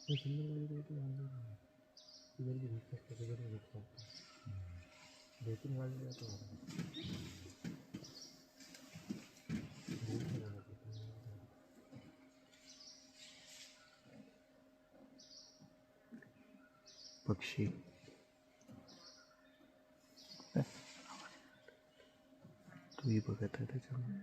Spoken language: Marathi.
मैं सुंदर वाली को तो मान लो इधर भी देख सकते इधर भी देख सकते 2-3 वाली का तो पक्षी तू ही बघत आहे त्याच्यामुळे